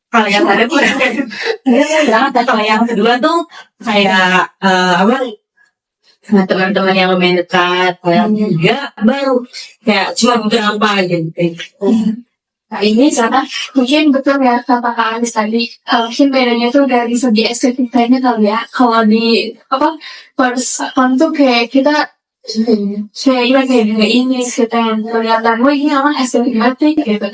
Kalau yang ada tuh banget. Kalau yang kedua tuh kayak sama teman-teman yang lumayan dekat. Kalau yang ketiga baru kayak cuma beberapa gitu. Nah ini karena mungkin betul ya kata Kak Anis tadi, mungkin bedanya tuh dari segi estetikanya kali ya. Kalau di first account tuh kayak kita kayak gini ini kita yang kelihatan, wah ini emang estetik banget gitu.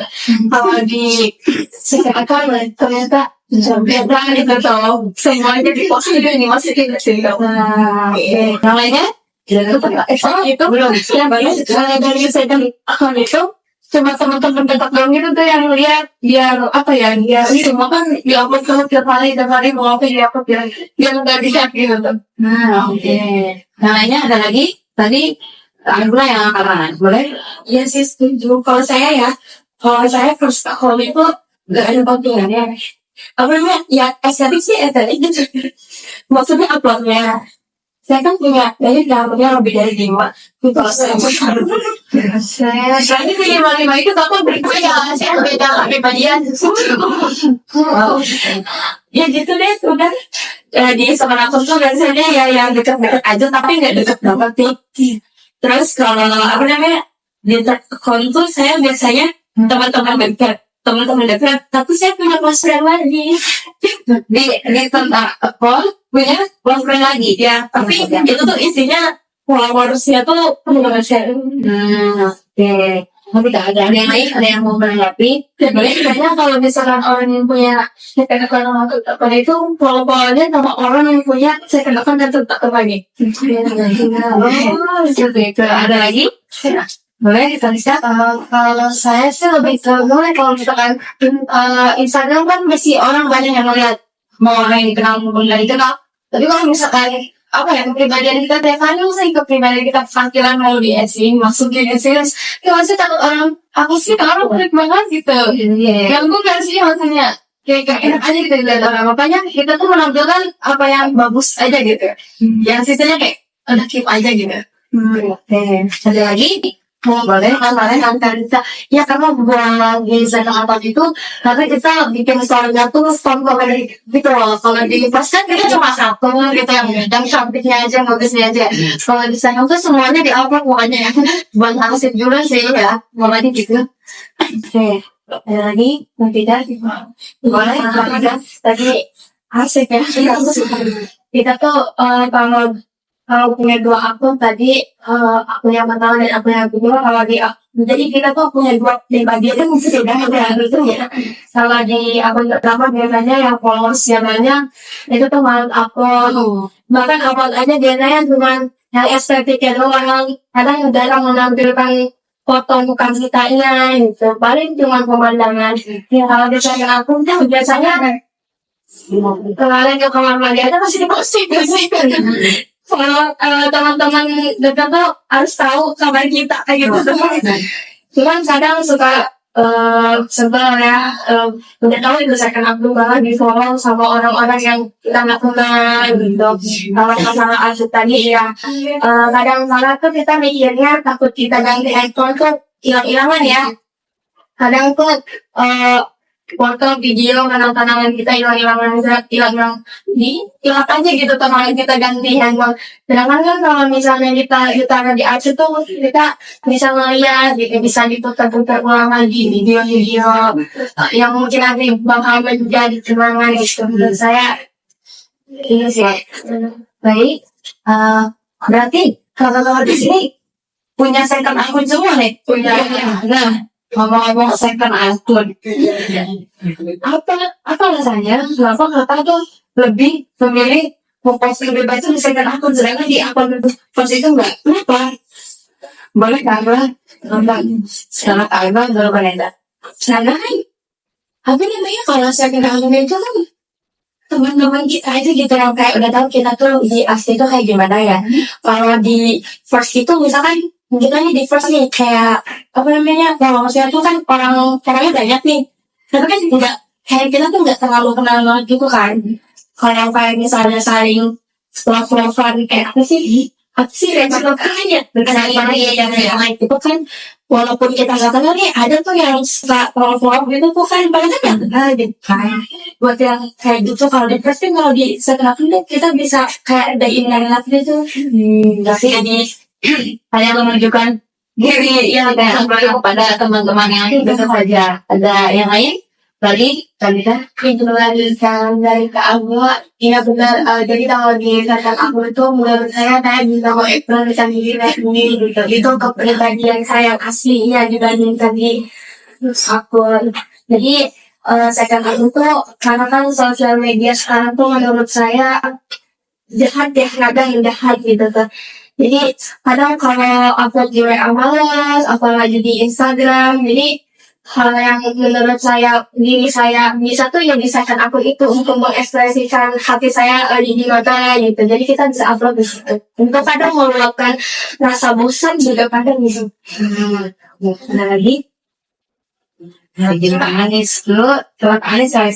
Kalau di second account ternyata beda gitu tuh, semuanya diposting ini masih gitu. Namanya itu belum yang dari second account itu cuma teman-teman dekat dong gitu tuh yang lihat, biar biar semua kan diupload terus tiap hari mau apa diupload biar nggak di-share gitu tuh. Oke. Namanya ada lagi tadi Angela yang kanan, boleh? Iya sih setuju. Kalau saya first account itu nggak ada postingannya. Ya estetik sih estetik gitu. Maksudnya uploadnya. Saya kan punya gambarnya lebih dari 5. Kalau saya punya 5 itu tapi berikutnya saya beda pribadian. Ya gitu deh, udah di sekolah aku tuh biasanya ya yang dekat-dekat aja tapi nggak dekat banget sih. Terus kalau di account tuh saya biasanya teman-teman dekat tapi saya punya close friend lagi di tentang account punya close friend lagi ya, tapi itu tuh isinya followersnya tuh share. Oke. Tapi ada yang lain, ada yang mau menanggapi? Sebenarnya kalau misalkan orang yang punya second account itu follow-follow-nya sama orang yang punya second account dan tetap lagi. Ada lagi? Boleh kita lihat. Kalau saya sih lebih ke kalau misalkan Instagram kan masih orang banyak yang ngeliat, mau orang yang dikenal maupun nggak dikenal. Tapi kalau misalkan kepribadian kita tiap hari sih, kepribadian kita tampilan mau di editing, masukin SMS, ya masih takut orang aku sih kalau klik banget gitu. Ganggu nggak sih maksudnya? Kayak enak aja gitu dilihat orang, makanya kita tuh menampilkan apa yang bagus aja gitu. Yang sisanya kayak udah keep aja gitu. Oke. Ada lagi? Boleh kemarin kita ya karena buang lagi second account itu karena kita bikin story-nya tuh komen gitu loh. Kalau di post kan kita cuma satu gitu yang cantiknya aja, bagusnya aja. Kalau di second tuh semuanya di-upload pokoknya ya. Buat asik juga sih ya, makanya gitu. Oke. Ada lagi? Tidak? Boleh tadi asik ya. Kita tuh kalau punya 2 akun tadi, akun yang pertama dan akun yang kedua, jadi kita tuh punya 2 pribadi aja mungkin beda gitu ya. Kalau di akun pertama biasanya yang followersnya banyak, itu tuh malah akun. Bahkan upload aja biasanya cuma yang estetiknya doang. Kadang jarang menampilkan foto muka kitanya gitu. Paling cuma pemandangan. Ya kalau di second akun tuh biasanya kemarin ke kamar mandi aja masih diposting sih. Kalau teman-teman dekat tuh harus tahu kabar kita kayak gitu. Cuman kadang suka sebel ya, udah tahu itu second akun banget di follow sama orang-orang yang kita nggak kenal gitu. Kalau masalah aset tadi ya, kadang-kadang tuh kita mikirnya takut kita ganti account tuh hilang-hilangan ya. Kadang tuh foto video kenang-kenangan kita hilang aja gitu teman kita ganti handphone. Sedangkan kan kalau misalnya kita taruh di arsip tuh kita bisa ngeliat gitu, bisa diputar-putar ulang lagi video-video yang mungkin nanti bakal menjadi kenangan gitu. Menurut saya ini sih. Baik. Berarti kalau di sini punya second akun semua nih? Punya. Nah, ngomong-ngomong second akun, apa rasanya kenapa kakak tuh lebih memilih memposting bebas itu di second akun, sedangkan di akun first itu enggak? Kenapa? Boleh karena sangat agak berbeda. Karena kan apa namanya, kalau second akun itu kan teman-teman kita aja gitu yang kayak udah tahu kita tuh di asli tuh kayak gimana ya. Kalau di first itu misalkan kita nih di first nih kayak kalau maksudnya tuh kan orangnya banyak nih, tapi kan enggak kayak kita tuh nggak terlalu kenal banget gitu kan. Kalau yang kayak misalnya saling love-lovean kayak apa sih apa sih reciprokanya dengan yang lain itu kan, walaupun kita nggak kenal nih, ada tuh yang suka follow gitu tuh kan, banyak yang kenal gitu kan. Buat yang kayak gitu, kalau di pasti kalau di sekolah tuh kita bisa kayak ada inner love gitu. Tapi jadi hanya menunjukkan diri yang kepada teman-teman yang biasa saja. Ada yang lain? Lagi, Kalita? Itu melanjutkan dari ke aku, iya benar. Jadi kalau di kata aku itu menurut saya bisa mengekspresikan diri kayak ini gitu. Itu kepribadian saya yang aslinya dibandingkan di akun. Jadi second aku tuh karena kan sosial media sekarang tuh menurut saya jahat ya, kadang jahat gitu tuh. Jadi kadang kalau upload di WA malas, apalagi di Instagram, jadi hal yang menurut saya diri saya bisa tuh yang bisa kan aku itu untuk mengekspresikan hati saya di mata gitu. Jadi kita bisa upload di situ. Untuk kadang meluapkan rasa bosan juga kadang gitu. Ada lagi? Jadi Pak Anies dulu, Pak Anies saya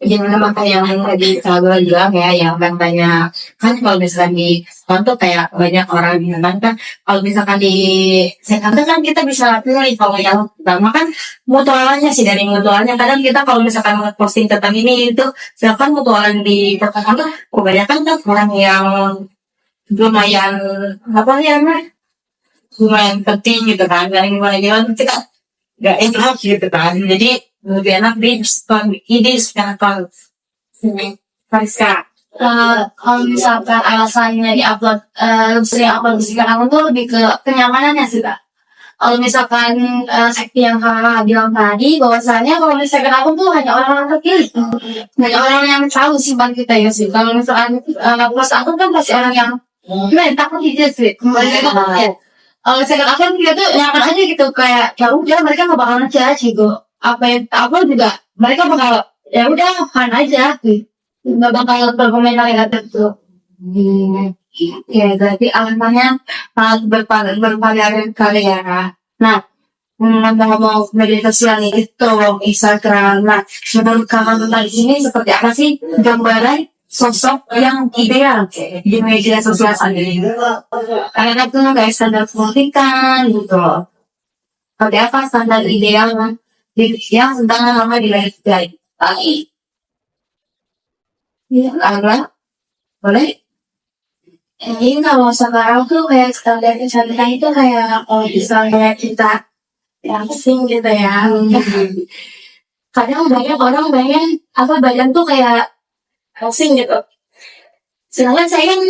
gimana makanya yang tadi saya bilang ya, yang katanya kan kalau misalkan di kantor kayak banyak orang bilang kan kalau misalkan di kantor kan kita bisa pilih kalau yang pertama kan mutualannya sih, dari mutualnya kadang kita kalau misalkan posting tentang ini itu silakan mutualan di kantor kebanyakan kan orang yang lumayan apa ya lumayan penting gitu kan, yang gimana kita gak enak gitu kan, jadi lebih enak di ide sekarang Kariska. Kalau misalkan alasannya diupload, sering upload di Instagram tuh lebih ke kenyamanannya sih kak. Kalau misalkan seperti yang kakak bilang tadi, bahwasanya kalau misalkan aku tuh hanya orang-orang terpilih, hanya orang yang tahu sifat kita ya sih. Kalau misalkan post aku kan pasti orang yang takut aja sih, kembali ya. Kalau misalkan aku kan kita tuh nyaman aja gitu, kayak ya udah mereka nggak bakalan aja gitu. Apa yang aku juga mereka bakal ya udah fun aja gitu. Nggak bakal berkomentar negatif tuh. Ya, berarti alasannya sangat bervariasi kali ya. Nah, ngomong media sosial nih, itu Instagram. Nah, menurut kakak tentang ini seperti apa sih gambaran sosok yang ideal di media sosial saat ini? Karena itu nggak standar kecantikan gitu loh. Seperti apa standar ideal yang tentang lama di media sosial? Iya, Agla, boleh? Ini kalau sekarang tuh kayak standar kecantikan itu kayak kalau misalnya kita yang sing gitu ya. Kadang banyak orang pengen apa badan tuh kayak sing gitu. Sedangkan saya kan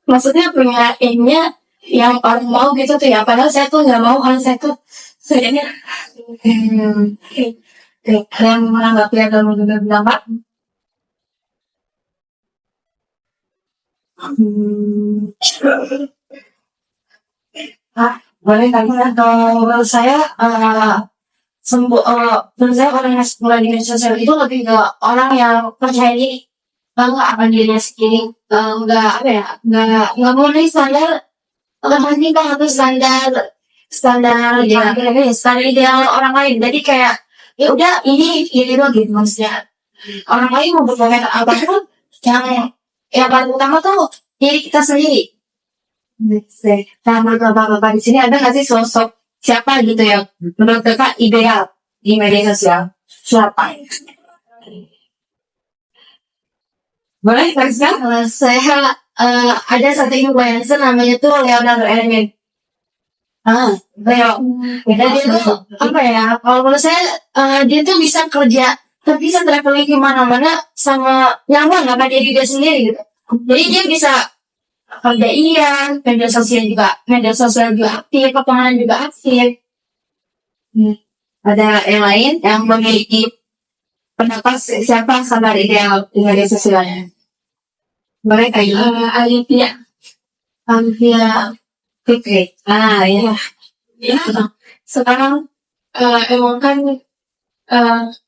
maksudnya punya aimnya yang orang mau gitu tuh ya. Padahal saya tuh nggak mau, kan saya tuh sebenarnya Yang menanggapi yang kamu juga bilang Pak? Boleh tanya atau menurut saya menurut saya orang yang mulai di media sosial itu lebih ke orang yang percaya diri, bangga akan dirinya sendiri, nggak apa ya, nggak mulai standar pasti kan harus standar ya standar ideal orang lain. Jadi kayak ya udah ini doang gitu maksudnya. Orang lain mau berkomentar apapun, yang paling utama tuh diri kita sendiri. Nah, menurut bapak-bapak di sini ada nggak sih sosok siapa gitu ya menurut kakak ideal di media sosial? Siapa? Boleh, Kariska? saya ada satu influencer namanya tuh Leonardo Ermin. Leo. Dan dia tuh apa ya? Kalau menurut saya dia tuh bisa kerja, tapi bisa traveling kemana-mana sama nyaman sama diri dia sendiri gitu. Jadi dia bisa kerja iya, media sosial juga aktif, lapangan juga aktif. Ada yang lain yang memiliki pendapat siapa standar ideal di media sosialnya? Boleh kayak Alvia Fikri. Ya. ya. Sekarang emang kan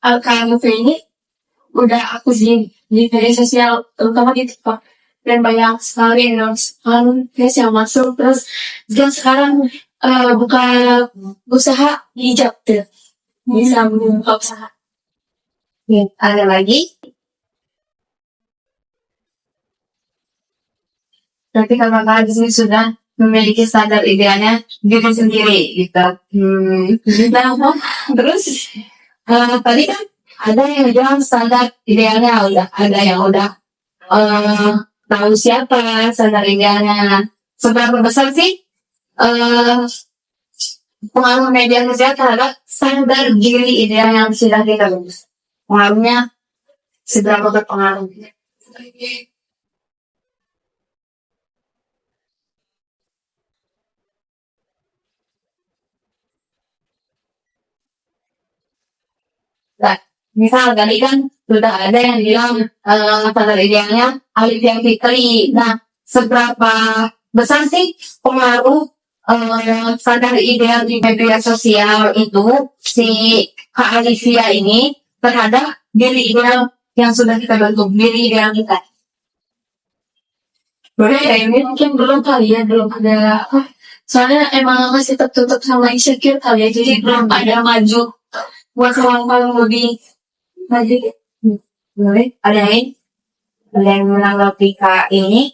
Alvia ini udah aku di media sosial, terutama di TikTok, dan banyak sekali guys yang masuk. Terus dia sekarang buka usaha hijab tuh, bisa membuka usaha. Ada lagi? Berarti kalau kakak di sini sudah memiliki standar idealnya diri sendiri gitu. Nah, terus tadi kan ada yang bilang standar idealnya udah ada yang udah tahu siapa standar idealnya. Seberapa besar sih pengaruh media sosial terhadap standar diri ideal yang sudah kita bentuk? Pengaruhnya seberapa berpengaruh? Nah, misal tadi kan sudah ada yang bilang standar idealnya Alif Fikri. Nah, seberapa besar sih pengaruh standar ideal di media sosial itu si Kak Alivia ini terhadap diri ideal yang sudah kita bentuk, diri ideal kita? Boleh ya, ini mungkin belum kali ya, belum ada apa. Soalnya emang masih tertutup sama insecure kali ya, jadi belum ada maju buat ruang-ruang lebih maju. Boleh? Ada yang menanggapi Kak ini?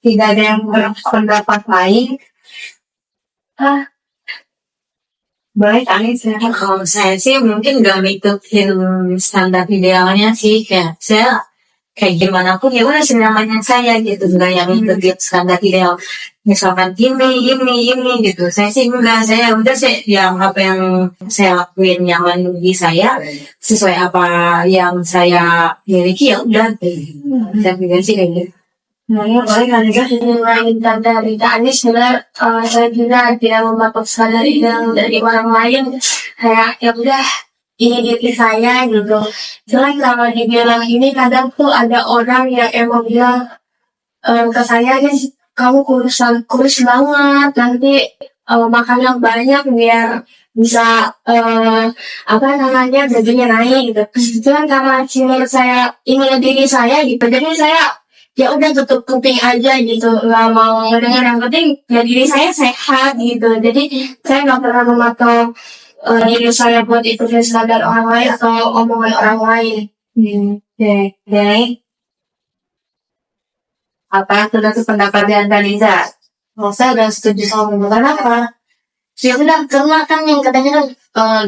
Tidak ada yang berpendapat lain? Boleh kali silakan. Kalau saya sih mungkin gak ngikutin standar idealnya sih, kayak saya kayak gimana pun ya udah senyamannya saya gitu, nggak yang ngikutin standar ideal. Misalkan ini gitu, saya sih enggak, saya udah sih yang apa yang saya lakuin nyaman di saya, sesuai apa yang saya miliki ya udah. Saya pikir sih kayak gitu. Nah, ya, boleh kali ya. Selain standar idealnya, sebenarnya saya juga tidak mematok standar ideal dari orang lain. Kayak ya udah, ini diri saya gitu. Cuman kalau dibilang ini kadang tuh ada orang yang emang bilang ke saya kan kamu kurus banget, nanti makan yang banyak biar bisa apa namanya gajinya naik gitu. Cuman karena menurut saya ini diri saya gitu, jadi saya ya udah tutup kuping aja gitu, nggak mau dengar, yang penting ya diri saya sehat gitu. Jadi saya nggak pernah mematok diri saya buat ikutin standar orang lain atau omongan orang lain. Oke. Apa sudah sependapat dengan Liza? Saya udah setuju sama omongan apa. Ya udah, karena kan yang katanya kan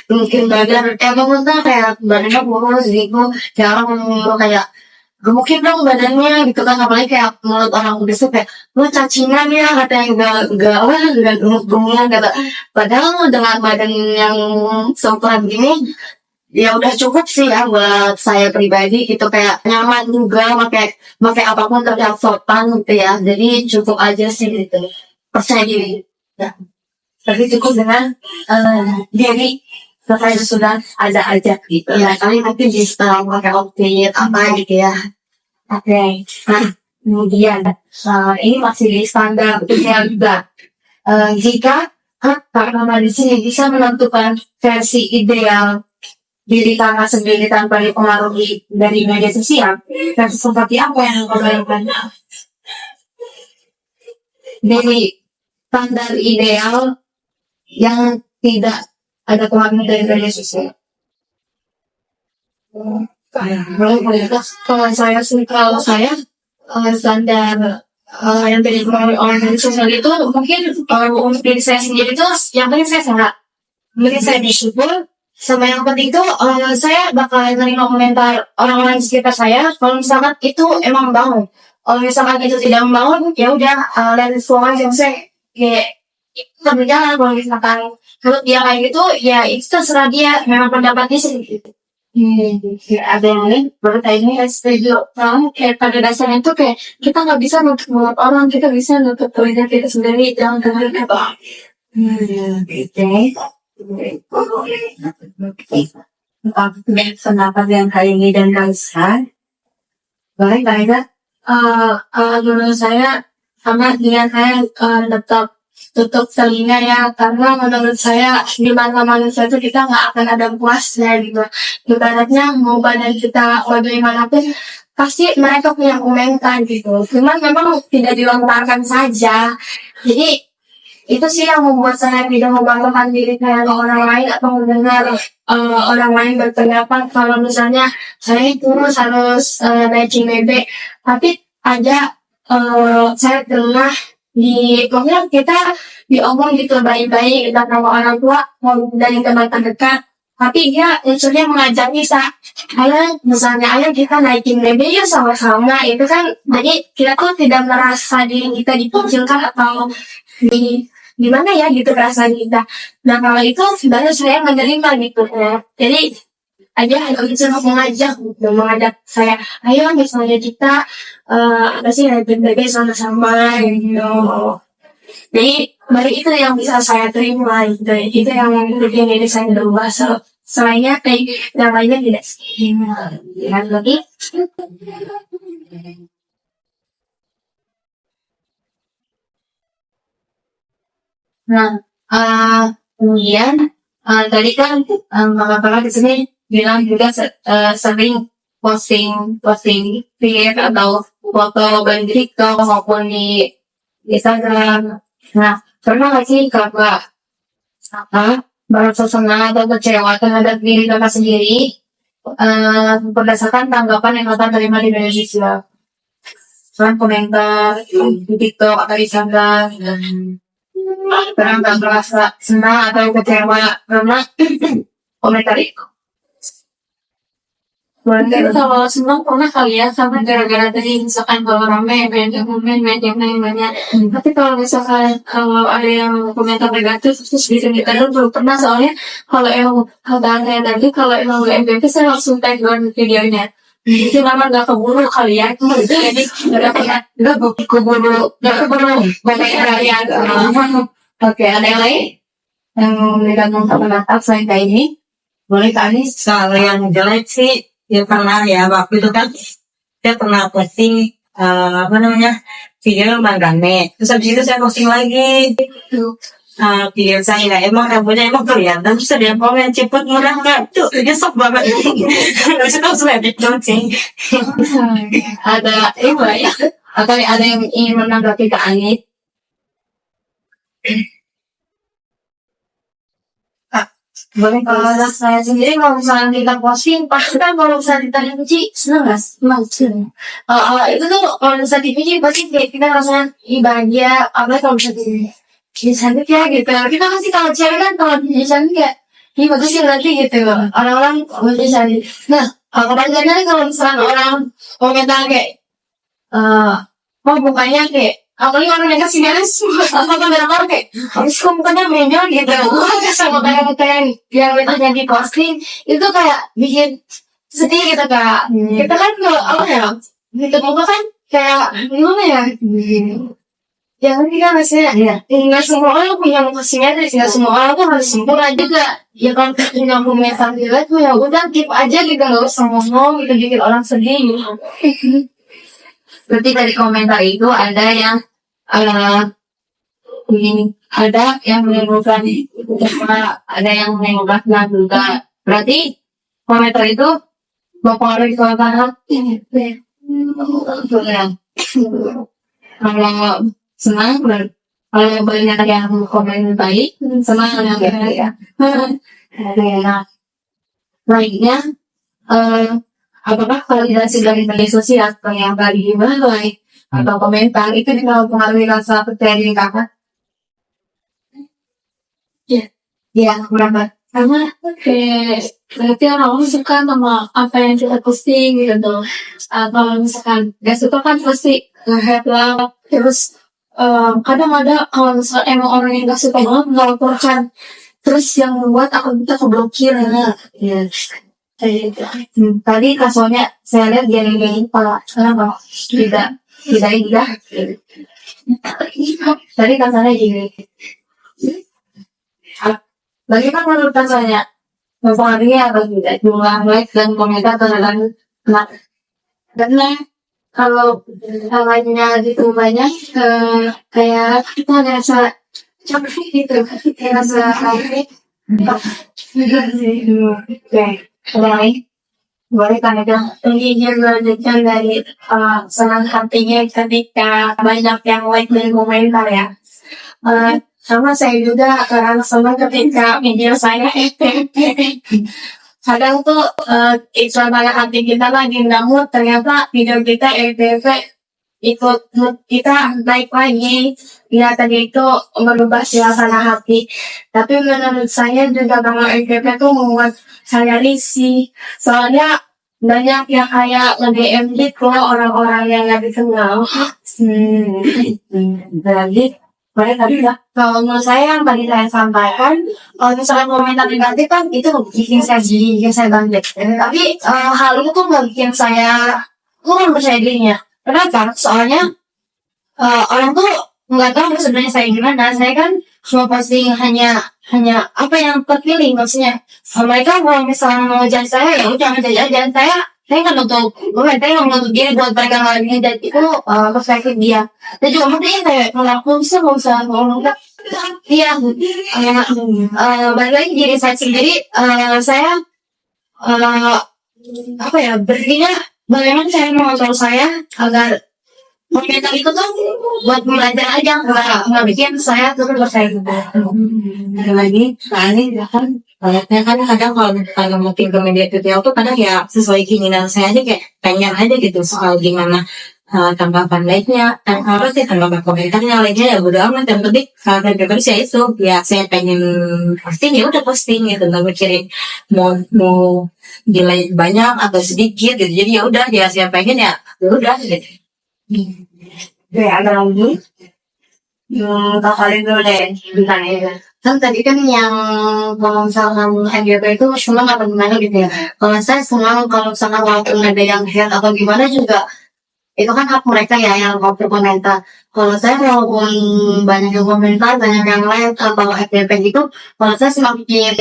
mungkin badan emang tuh kayak badannya kurus gitu, kayak orang ngomong kayak gemukin dong badannya gitu kan, apalagi kayak menurut orang udah tuh kayak lu cacingan ya, katanya enggak gemuk-gemukan kata, padahal dengan badan yang seukuran gini ya udah cukup sih ya buat saya pribadi gitu, kayak nyaman juga pakai apapun terlihat sopan gitu ya, jadi cukup aja sih gitu, percaya diri ya. Tapi cukup dengan diri saya sudah ada aja gitu. Ya kali nanti bisa pakai outfit apa gitu ya. Oke. Nah, kemudian ini masih di standar ideal juga. Jika Kak Mama di sini bisa menentukan versi ideal diri kakak sendiri tanpa dipengaruhi dari media sosial, versi seperti apa yang kau bayangkan? Dari standar ideal yang tidak ada pengaruh dari media sosial. Kalau saya standar yang dari orang media sosial itu mungkin untuk diri saya sendiri itu yang penting saya sehat, mungkin saya bersyukur, sama yang penting itu saya bakal menerima komentar orang-orang di sekitar saya. Kalau misalkan itu emang bangun, kalau misalkan itu tidak membangun ya udah let it flow aja. Saya kayak itu berjalan. Kalau misalkan menurut dia kayak gitu ya itu terserah dia, memang pendapatnya sih gitu. Ada yang lain Ini setuju. Kayak pada dasarnya itu kayak kita nggak bisa nutup mulut orang, kita bisa nutup telinga kita sendiri, jangan dengerin apa. pendapat yang kali ini dan Kalisa. Baik, Kalisa. Menurut saya sama dengan saya tetap tutup telinga ya, karena menurut saya di mata manusia itu kita nggak akan ada puasnya gitu. Ibaratnya mau badan kita bagaimanapun pasti mereka punya komentar gitu. Cuman memang tidak dilontarkan saja. Jadi itu sih yang membuat saya tidak membanggakan diri kayak orang lain atau mendengar orang lain berpendapat kalau misalnya saya itu harus naikin bebek. Tapi ada saya pernah pokoknya kita diomong gitu baik-baik dan sama orang tua mau dari teman terdekat, tapi dia unsurnya mengajak kita, ayo kita naikin bebek yuk sama-sama. Itu kan jadi kita tuh tidak merasa diri kita dikucilkan atau gimana ya gitu perasaan kita. Nah kalau itu baru saya menerima gitu. Jadi aja itu mengajak saya, ayo misalnya kita apa sih naikin bebek sama-sama gitu. Jadi baru itu yang bisa saya terima gitu. Itu yang bikin diri saya berubah. Selainnya kayak yang lainnya tidak sih. Dan lagi nah, kemudian tadi kan kakak-kakak di sini bilang juga sering posting feed atau foto baik di TikTok maupun di Instagram. Nah, pernah nggak sih kakak merasa senang atau kecewa terhadap diri kakak sendiri berdasarkan tanggapan yang kakak terima di media sosial? Soal komentar di TikTok atau di Instagram, pernah nggak merasa senang atau kecewa karena komentar itu? Mungkin kalau senang pernah kali ya, sama gara-gara tadi misalkan kalau rame banyak komen banyak yang banyak. Tapi kalau misalkan kalau ada yang komentar negatif terus bisa kita dulu pernah, soalnya kalau emang saya tadi kalau emang nggak MVP saya langsung tag down videonya. Itu memang nggak keburu kali ya. Jadi nggak keburu banyak yang Oke, ada yang lain yang megang komentar selain kayak ini? Boleh kali. Kalau yang jelek sih ya pernah ya, waktu itu kan saya pernah posting video Bang Rame, terus habis itu saya posting lagi video saya, emang rambutnya emang kelihatan, terus ada yang komen cepet murah nggak tuh, nyesek banget. Terus itu sudah dicuci. Ada ya atau ada yang ingin menanggapi ke Anit? boleh. Kalau saya sendiri kalau misalnya kita posting, pasti kan kalau misalnya ditanya Cici, seneng nggak? Seneng. Itu tuh kalau misalnya dipuji pasti kayak kita rasanya bahagia. Apa kalau misalnya dia cantik ya gitu. Kita pasti kalau cewek kan kalau dia cantik ya, ini bagus sih nanti gitu. Orang-orang dia cantik. Nah, kadang-kadang kalau misalnya orang komentar kayak, mau bukannya kayak apalagi orang yang kasih garis atau kamera kayak habis kok mukanya menyor gitu. Sama kayak yang itu di posting itu kayak bikin sedih gitu kak. Kita kan kalau apa ya gitu muka kan kayak gimana ya, yang ini kan maksudnya nggak semua orang punya muka simetris, nggak semua orang tuh harus sempurna juga ya. Kalau punya komentar jelek tuh ya udah keep aja gitu, nggak usah ngomong gitu bikin orang sedih gitu. Berarti dari komentar itu ada yang menimbulkan cuma ada yang menimbulkan juga. Berarti komentar itu mempengaruhi suasana. Kalau senang, kalau banyak yang komen baik, senang yang baik ya. Nah, baiknya apakah validasi dari media sosial atau yang tadi like atau komentar itu bisa mempengaruhi rasa percaya diri kakak? Ya, berapa? Karena berarti orang suka sama apa yang kita posting gitu. Kalau misalkan gak suka kan pasti nge-hate lah. Terus kadang ada kalau misalkan emang orang yang gak suka banget melaporkan, terus yang membuat akun kita keblokir ya. Tadi kasusnya saya lihat gini kenapa tidak tadi kasarnya gini. Bagaimana menurut kasarnya mempengaruhi atau tidak jumlah like dan komentar terhadap karena kalau lainnya gitu banyak kayak kita ngerasa capek gitu, ngerasa capek. Oke. Boleh tanya dong. Ini melanjutkan dari senang hatinya ketika banyak yang like dan komentar ya. Sama saya juga sama ketika video saya kadang tuh suasana hati kita lagi nggak mood, ternyata video kita ikut mood kita naik lagi. Ya tadi itu merubah suasana hati. Tapi menurut saya juga kalau FVP tuh membuat saya risih. Soalnya banyak yang kayak nge-DM gitu orang-orang yang nggak dikenal. Lagi, boleh tadi ya. Kalau menurut saya yang tadi saya sampaikan, kalau misalnya komentar negatif kan itu bikin saya jadi, bikin saya bangkit. Tapi hal itu tuh nggak bikin saya kurang percaya dirinya. Kenapa? Soalnya orang tuh nggak tahu sebenarnya saya gimana. Saya kan cuma posting hanya apa yang terpilih maksudnya. Mereka kalau misalnya mau ngejudge saya ya udah ngejudge aja. Saya nggak nutup, saya nggak nutup diri buat mereka lagi dan itu perspektif dia. Dan juga mungkin kayak kalau aku bisa nggak usah ngomong kan. Iya, balik lagi diri saya sendiri. Saya apa ya berpikirnya bagaimana saya mengontrol saya agar komentar itu tuh buat belajar aja, nggak bikin saya terus bersaing gitu. Ada lagi, soalnya kan kadang kalau mungkin ke media sosial tuh kadang ya sesuai keinginan saya aja kayak pengen aja gitu soal gimana tanggapan like-nya, apa sih tanggapan komentarnya, like-nya ya bodo amat, yang penting kalau saya pribadi saya itu ya saya pengen posting ya udah posting gitu, nggak mikirin mau di like banyak atau sedikit gitu, jadi ya udah ya saya pengen ya udah gitu. Oke, ada lagi. Kalian dulu deh, ditanya. Kan tadi kan yang kalau misalkan FYP itu senang atau gimana gitu ya. Kalau saya senang kalau misalkan walaupun ada yang hate atau gimana juga itu kan hak mereka ya yang mau berkomentar. Kalau saya walaupun banyak yang komentar, banyak yang like atau FYP gitu, kalau saya semakin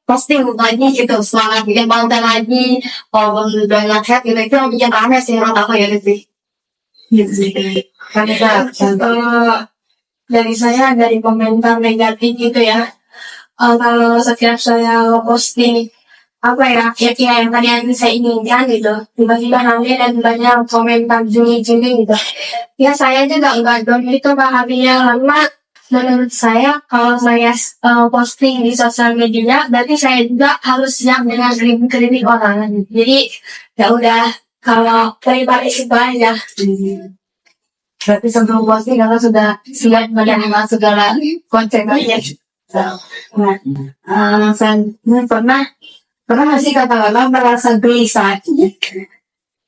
posting lagi gitu, semangat bikin konten lagi. Walaupun banyak hate gitu, itu yang bikin rame sih menurut aku ya sih. Gitu sih. Kan kita Dari saya dari komentar negatif gitu ya. Kalau setiap saya posting apa ya yang tadi yang saya inginkan gitu, tiba-tiba nanti dan banyak komentar juli-juli gitu. Ya saya juga enggak dong itu bahagia karena menurut saya kalau saya posting di sosial media berarti saya juga harus siap dengan kritik orang. Jadi ya udah kalau daripada itu aja. berarti sebelum posting kakak sudah siap menerima segala konsekuensinya. Nah, saya pernah nggak sih katakanlah merasa gelisah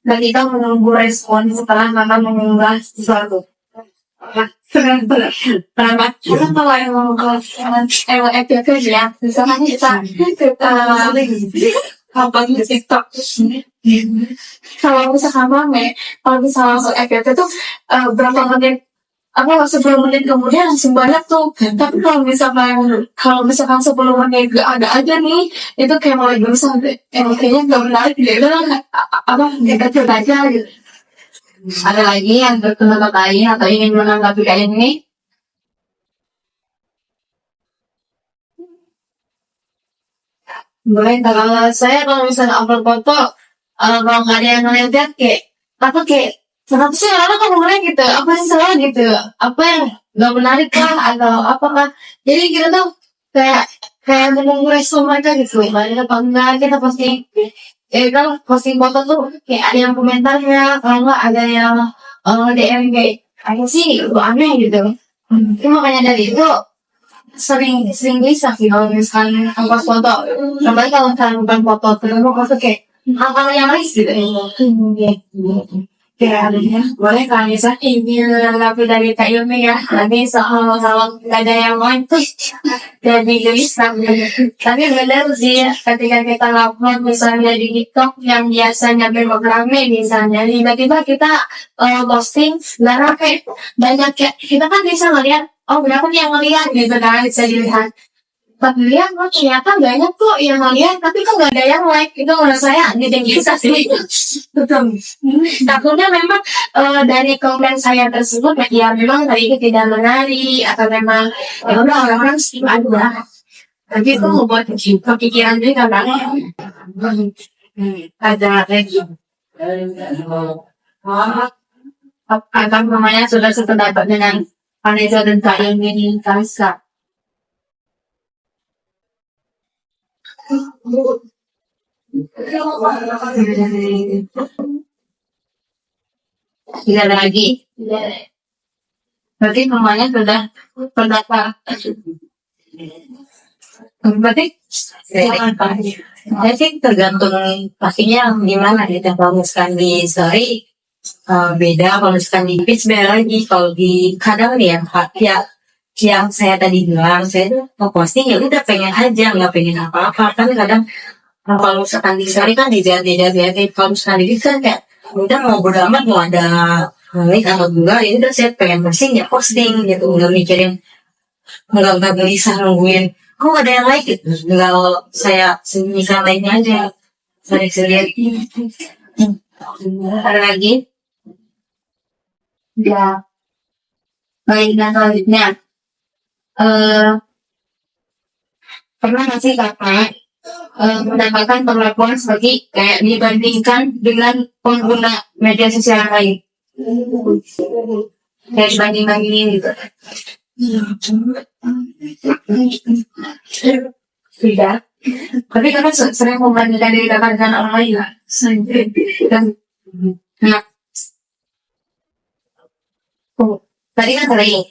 ketika menunggu respon setelah kakak mengunggah sesuatu? Pernah? Karena kalau emang FYP ya, misalkan kita apa di TikTok, kalau misalkan rame, kalau misalkan masuk FYP tuh berapa menit, apa 10 menit kemudian langsung banyak tuh. Tapi kalau misalkan 10 menit gak ada aja nih, itu kayak mulai berusaha, kayaknya gak menarik gitu, apa kita aja gitu. Ada lagi yang berpendapat lain atau ingin menanggapi kayak ini? Boleh, kalau saya kalau misalnya upload foto, kalau nggak ada yang ngeliat kayak kenapa sih orang kan ngeliat gitu, apa sih salah gitu, apa yang nggak menarik kah atau apakah, jadi kita tuh kayak menunggu respon mereka gitu, banyak apa enggak kita posting, kan posting foto tuh kayak ada yang komentarnya, kalau nggak ada yang DM kayak apa sih, itu aneh gitu. Itu makanya dari itu sering bisa sih kalau misalkan angkat foto, kembali kalau misalkan bukan foto terus aku kayak hal-hal yang lain gitu. Ya, boleh Kak Anissa. Ini lebih dari Kak Yumi ya, tadi soal gak ada yang main tuh jadi gelisah. Tapi benar sih ketika kita upload misalnya di TikTok yang biasanya rame misalnya, tiba-tiba kita posting nggak rame, banyak kayak kita kan bisa ngeliat berapa nih yang ngeliat gitu kan, bisa dilihat. Pas dilihat ternyata banyak kok yang ngeliat, tapi kok nggak ada yang like. Itu menurut saya jadi bisa sih. Betul. Takutnya memang dari komen saya tersebut ya memang tadi itu tidak menarik atau memang ya udah orang-orang skip aja. Tapi itu membuat kepikiran juga kan. Ada lagi. Atau namanya sudah sependapat dengan Vanessa dan Kak Yemi Kalisa. Tidak ada lagi. Berarti semuanya sudah terdaftar. Berarti Saya sih tergantung pastinya gimana gitu. Kalau misalkan di story beda, kalau misalkan di pitch beda lagi. Kalau di kadang nih ya yang saya tadi bilang, saya tuh mau posting ya udah pengen aja, nggak pengen apa-apa. Kan kadang kalau misalkan di story kan di kalau misalkan di pitch kan kayak udah mau bodo amat mau ada like atau enggak, ya udah saya pengen posting ya posting gitu, nggak mikirin, nggak gelisah nungguin kok ada yang like gitu. Tinggal saya sembunyikan like-nya aja. Saya sendiri. ada lagi. Ya, Baik, dan selanjutnya. Pernah nggak sih kakak mendapatkan perlakuan seperti kayak dibandingkan dengan pengguna media sosial yang lain? Kayak dibanding-bandingin gitu. Tidak. Tapi kakak sering membandingkan diri kakak dengan orang lain lah. Dan, nah, tadi kan sering.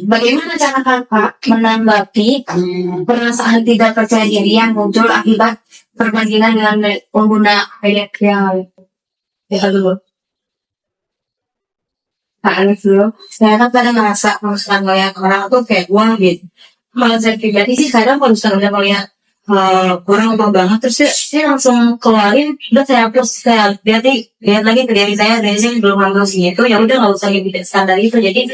Bagaimana cara kakak menanggapi perasaan tidak percaya diri yang muncul akibat perbandingan dengan pengguna media yang lain? Ya dulu. Alif dulu. Saya kan kadang ngerasa kalau misalkan ngeliat orang tuh kayak wah gitu. Kalau saya pribadi sih kadang kalau misalkan udah ngeliat orang ubah banget, terus saya langsung keluarin, udah saya hapus, saya lihat lagi ke diri saya belum ngambil segitu, ya udah nggak usah lebih standar itu. Jadi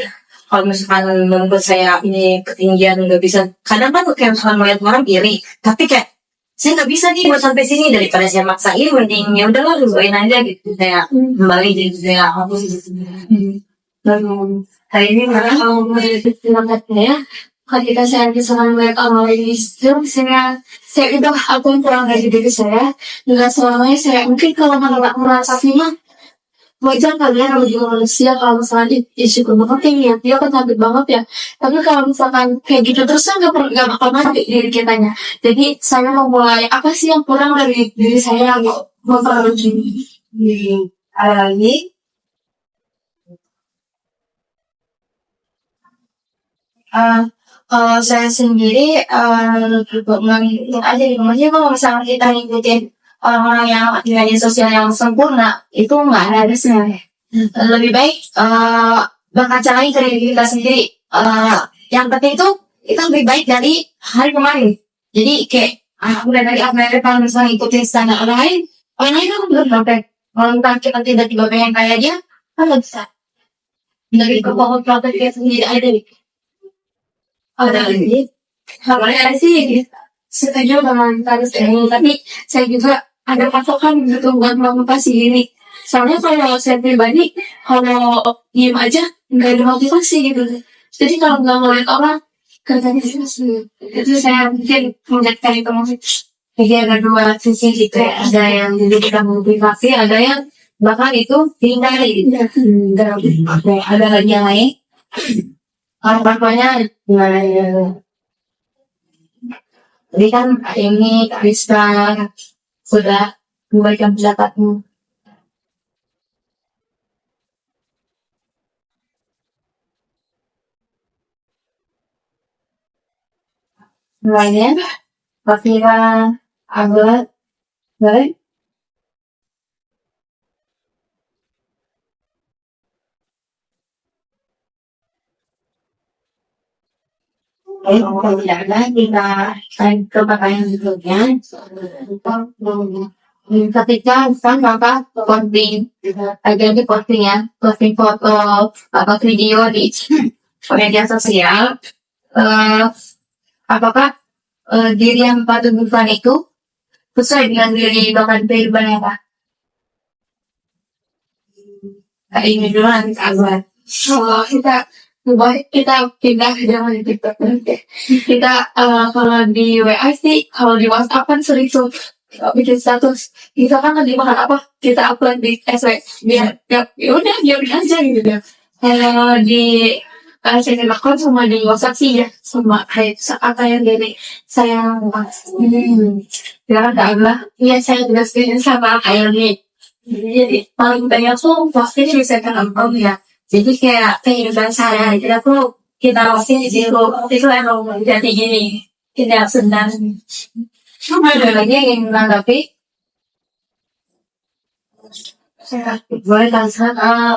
kalau misalkan menurut saya ini ketinggian nggak bisa, kadang kan kayak misalkan melihat orang iri, tapi kayak saya nggak bisa nih buat sampai sini, daripada saya maksain mending ya udahlah lupain aja gitu, saya kembali jadi saya hapus gitu. hari ini malah kalau melihatnya, ketika saya bisa melihat orang lain itu, saya itu aku yang kurang dari diri saya, nggak selamanya saya mungkin kalau merasa fina, wajar kalian juga manusia kalau misalnya isu penting ya dia kan takut banget ya, tapi kalau misalkan kayak gitu terus kan nggak bakal mati diri kitanya. Jadi saya mau mulai apa sih yang kurang dari diri saya mau memperbaiki Lagi. Kalau saya sendiri ngikutin aja di rumahnya. Kalau misalnya kita ngikutin orang-orang yang media sosial yang sempurna itu nggak ada habisnya. Lebih baik berkaca lagi ke diri kita sendiri. Yang penting itu kita lebih baik dari hari kemarin. Jadi kayak udah dari apa kalau misalnya ikutin standar orang lain kan belum sampai. Kalau kita tiba-tiba pengen kayak dia, kan nggak bisa. Dari kebawah kita sendiri aja nih. Ada lagi, ada sih setuju dengan tarif ini, tapi saya juga ada patokan gitu buat memotivasi diri. Soalnya kalau saya pribadi, kalau diem aja nggak ada motivasi gitu. Jadi kalau nggak ngeliat orang, katanya itu saya mungkin menjadikan itu musik. Jadi ada dua sisi gitu, ada yang dijadikan motivasi, ada yang bahkan itu dihindari. Ada lagi yang lain. Kalau contohnya gimana ya? Jadi kan ini Krista sudah memberikan pendapatmu. Semuanya, Fafira, Aglet, baik. Kalau tidak ada, kita ke pertanyaan berikutnya. Ketika kan kakak posting, jadi posting ya, posting foto atau video di media sosial, apakah diri yang patut bukan itu sesuai dengan diri bahkan kehidupan apa? Kayak ini dulu nanti Agwan. Kalau kita pindah ke zaman TikTok nanti. Kita kalau di WA sih, kalau di WhatsApp kan sering tuh bikin status. Kita kan lagi makan apa, kita upload di SW biar ya udah aja gitu ya. Kalau di saya lakukan semua di WhatsApp sih ya, semua kayak apa yang dari saya Ya, Kak Agla. iya saya juga setuju sama kayak ini. Jadi paling banyak tuh pasti bisa kenal ya. Jadi kayak kehidupan saya jadi aku kita pasti di situ itu emang jadi gini tidak senang. Ada lagi yang ingin menanggapi? Boleh kan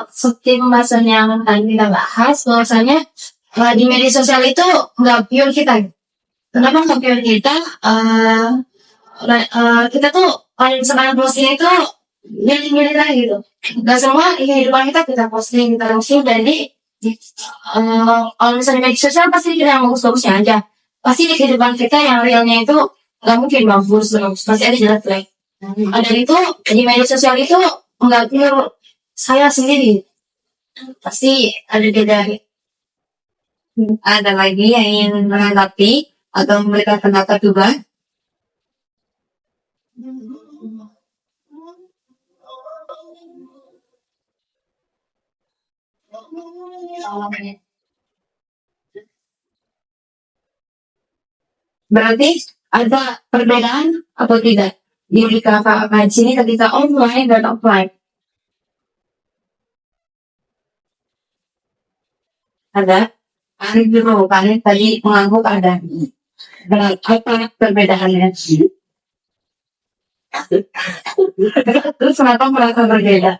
seperti pembahasan yang tadi kita bahas bahwasanya di media sosial itu nggak pure kita. Kenapa nggak pure kita? Kita tuh paling semangat posting itu milih-milih lah gitu. Gak semua kehidupan kita posting jadi kalau misalnya media sosial pasti kita yang bagus-bagusnya aja. Pasti di kehidupan kita yang realnya itu nggak mungkin bagus terus pasti ada jelek. Ada itu di media sosial itu nggak pure saya sendiri pasti ada beda. Ada lagi yang ingin menanggapi atau memberikan pendapat juga? Berarti ada perbedaan atau tidak di kakak ngaji ini ketika online dan offline? Ada? Aneh dulu, kalian tadi menganggap ada. Dan apa perbedaannya? Terus kenapa merasa berbeda?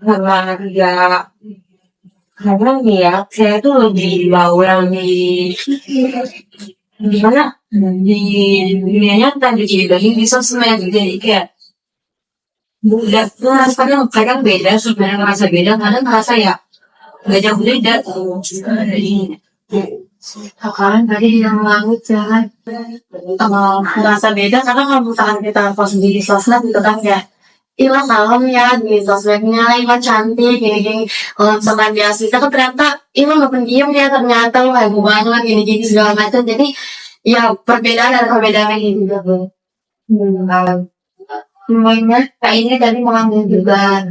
Karena ya karena ya saya tuh lebih bawel di mana di dunia nyata dibanding di sosmed jadi kayak beda kadang beda sebenarnya merasa beda kadang merasa ya nggak jauh beda Sekarang tadi yang lalu jangan merasa beda karena kalau misalkan kita post di sosmed gitu kan ya Iwan malam ya di sosmednya Iwan cantik gini-gini kalau misalkan di asli kan ternyata Iwan gak pendiam ya ternyata lo heboh banget gini-gini segala macam jadi ya perbedaan dan perbedaan ini juga Semuanya Kak ini tadi mengambil juga